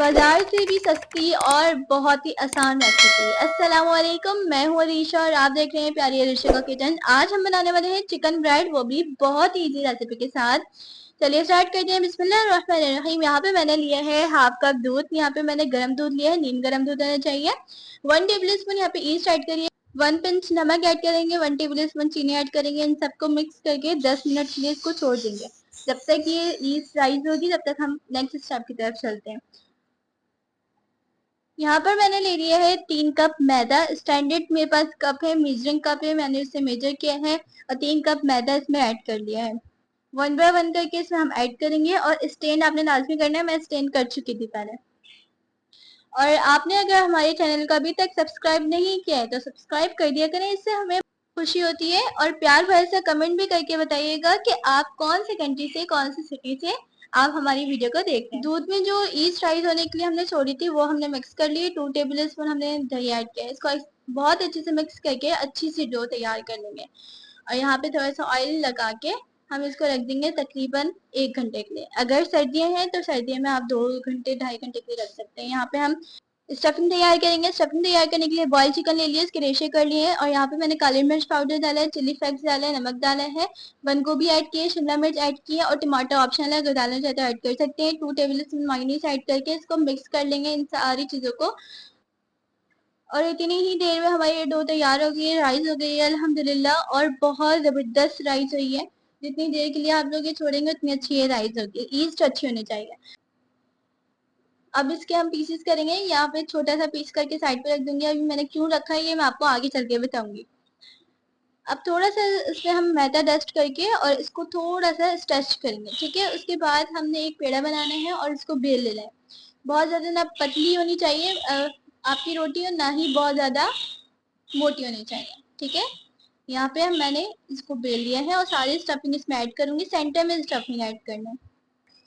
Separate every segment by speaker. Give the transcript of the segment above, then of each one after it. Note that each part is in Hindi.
Speaker 1: बाजार से भी सस्ती और बहुत ही आसान रेसिपी। अस्सलाम वालेकुम, मैं हूँ अरीशा और आप देख रहे हैं प्यारी अरीशा का किचन। आज हम बनाने वाले हैं चिकन ब्रेड, वो भी बहुत ही इजी रेसिपी के साथ। चलिए स्टार्ट करते हैं। बिस्मिल्लाहिर्रहमानिर्रहीम। यहाँ पे मैंने लिया है हाफ कप दूध। यहाँ पे मैंने गर्म दूध लिया है, नीम गर्म दूध होना चाहिए। 1 टेबल स्पून यहाँ पे ईस्ट ऐड करिए। 1 पिंच नमक ऐड करेंगे। 1 टेबल स्पून चीनी ऐड करेंगे। इन सबको मिक्स करके 10 मिनट के लिए इसको छोड़ देंगे। जब तक ये ईस्ट राइज होगी तब तक हम नेक्स्ट स्टेप की तरफ चलते हैं। यहाँ पर मैंने ले लिया है 3 कप मैदा। स्टैंडर्ड मेरे पास कप है, मेजरिंग कप है, मैंने उसे मेजर किया है और 3 कप मैदा इसमें ऐड कर लिया है। 1 बाय 1 करके इसमें हम ऐड करेंगे और स्टेन आपने लाजमी करना है। मैं स्टेन कर चुकी थी पहले। और आपने अगर हमारे चैनल को अभी तक सब्सक्राइब नहीं किया है तो सब्सक्राइब कर दिया करें, इससे हमें खुशी होती है। और प्यार भर से कमेंट भी करके बताइएगा कि आप कौन सी कंट्री से, कौन सी सिटी से आप हमारी वीडियो को देख रहे हैं। दूध में जो ईस्ट राइज होने के लिए हमने छोड़ी थी वो हमने मिक्स कर ली। 2 टेबल स्पून हमने दही ऐड किया। इसको बहुत अच्छे से मिक्स करके अच्छी सी डो तैयार कर लेंगे। और यहाँ पे थोड़ा सा ऑयल लगा के हम इसको रख देंगे तकरीबन 1 घंटे के लिए। अगर सर्दियां हैं तो सर्दियों में आप 2 घंटे 2.5 घंटे के लिए रख सकते हैं। यहाँ पे हम स्टफिंग तैयार करेंगे। स्टफिंग तैयार करने के लिए बॉयल चिकन ले लिए, इसके रेशे कर लिए हैं। और यहाँ पे मैंने काली मिर्च पाउडर डाला है, चिली फ्लेक्स डाला है, नमक डाला है, बंद गोभी ऐड की है, शिमला मिर्च ऐड की है और टमाटर ऑप्शनल है, अगर डालना चाहते तो ऐड कर सकते हैं। 2 टेबल स्पून मायोनीज ऐड करके इसको मिक्स कर लेंगे इन सारी चीजों को। और इतनी ही देर में हमारी डो तैयार हो गई है, राइस हो गई है अल्हम्दुलिल्लाह। और बहुत जबरदस्त राइस हुई है। जितनी देर के लिए आप लोग ये छोड़ेंगे उतनी अच्छी ये राइस होगी। ईस्ट अच्छी होनी चाहिए। अब इसके हम पीसेस करेंगे। यहाँ पे छोटा सा पीस करके साइड पे रख दूंगी। अभी मैंने क्यों रखा है ये मैं आपको आगे चल के बताऊंगी। अब थोड़ा सा इसमें हम मैदा डस्ट करके और इसको थोड़ा सा स्ट्रेच करेंगे, ठीक है। उसके बाद हमने एक पेड़ा बनाना है और इसको बेल लेना है। बहुत ज्यादा ना पतली होनी चाहिए आपकी रोटी, और ना ही बहुत ज्यादा मोटी होनी चाहिए, ठीक है। यहाँ पे मैंने इसको बेल लिया है और सारी स्टफिंग इसमें ऐड करूंगी। सेंटर में स्टफिंग ऐड करना है।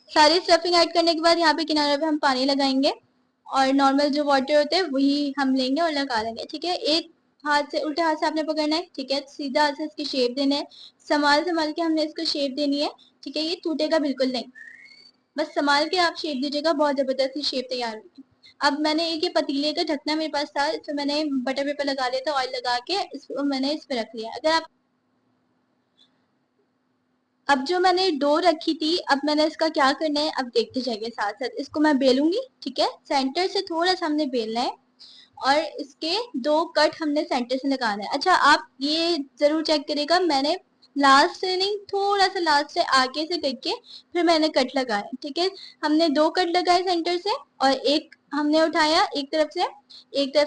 Speaker 1: सारी स्टफिंग ऐड करने के बाद यहाँ पे किनारे पे हम पानी लगाएंगे और नॉर्मल जो वाटर होते हैं वही हम लेंगे और लगा लेंगे, ठीक है। एक हाथ से, उल्टे हाथ से आपने पकड़ना है, ठीक है। सीधा हाथ से इसकी शेप देना है। संभाल संभाल के हमने इसको शेप देनी है, ठीक है। ये टूटेगा बिल्कुल नहीं, बस संभाल के आप शेप दीजिएगा, बहुत जबरदस्त शेप तैयार होगी। अब मैंने एक ये पतीले का ढकना मेरे पास था, इसमें मैंने बटर पेपर लगा लिया था, ऑयल लगा के इसको मैंने इस पे रख लिया। अगर आप अब जो मैंने डो रखी थी, अब मैंने इसका क्या करना है अब देखते जाइए साथ साथ। इसको मैं बेलूंगी, ठीक है। सेंटर से थोड़ा सा हमने बेलना है और इसके 2 कट हमने सेंटर से लगाना है। अच्छा, आप ये जरूर चेक करिएगा, मैंने लास्ट से नहीं, थोड़ा सा लास्ट से आगे से करके फिर मैंने कट लगाया, ठीक है। हमने 2 कट लगाए सेंटर से और एक हमने उठाया एक तरफ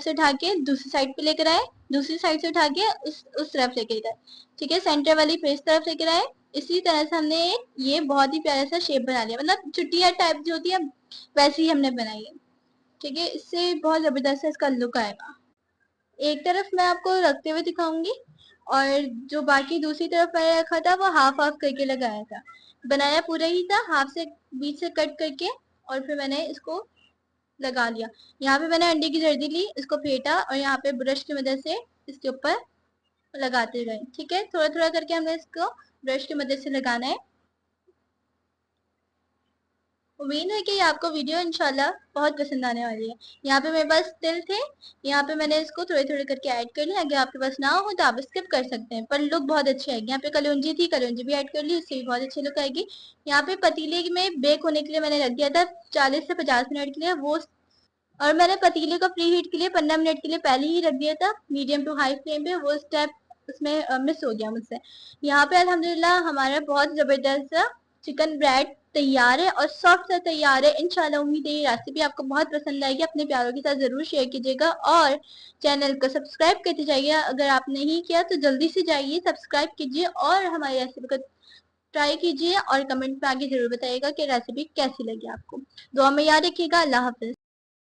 Speaker 1: से उठा के दूसरी साइड पे लेकर आए, दूसरी साइड से उठा के उस तरफ लेकर गए, ठीक है। सेंटर वाली फेस तरफ लेकर आए। इसी तरह से हमने ये बहुत ही प्यारा सा शेप बना लिया, मतलब चुटिया टाइप जो होती है वैसे ही हमने बनाई है, ठीक है। इससे बहुत जबरदस्त इसका लुक आएगा। एक तरफ मैं आपको रखते हुए दिखाऊंगी और जो बाकी दूसरी तरफ मैंने रखा था वो हाफ हाफ करके लगाया था। बनाया पूरा ही था, हाफ से बीच से कट करके और फिर मैंने इसको लगा लिया। यहाँ पे मैंने अंडे की जर्दी ली, इसको फेंटा और यहाँ पे ब्रश की मदद से इसके ऊपर लगाते गए, ठीक है। थोड़ा थोड़ा करके हमने इसको ब्रश की मदद से लगाना है। उम्मीद है कि आपको वीडियो इंशाल्लाह बहुत पसंद आने वाली है। यहाँ पे मेरे पास तिल थे, यहाँ पे मैंने इसको थोड़े थोड़े करके ऐड कर लिया। अगर आपके पास ना हो तो आप स्किप कर सकते हैं, पर लुक बहुत अच्छी आएगी। यहाँ पे कलौंजी थी, कलौंजी भी ऐड कर ली, उससे भी बहुत अच्छी लुक आएगी। यहाँ पे पतीले में बेक होने के लिए मैंने रख दिया था 40 से 50 मिनट के लिए, वो और मैंने पतीले को प्री हीट के लिए 15 मिनट के लिए पहले ही रख दिया था मीडियम टू हाई फ्लेम पे। वो स्टेप उसमें मिस हो गया मुझसे। यहाँ पे अल्हम्दुलिल्लाह हमारा बहुत जबरदस्त चिकन ब्रेड तैयार है और सॉफ्ट सा तैयार है। इंशाल्लाह उम्मीद है ये रेसिपी आपको बहुत पसंद आएगी। अपने प्यारों के साथ जरूर शेयर कीजिएगा और चैनल को सब्सक्राइब करते जाइए। अगर आप नहीं किया तो जल्दी से जाइए सब्सक्राइब कीजिए और हमारी रेसिपी को ट्राई कीजिए और कमेंट में आगे जरूर बताइएगा कि रेसिपी कैसी लगी आपको। दुआ में याद रखिएगा। अल्लाह हाफिज।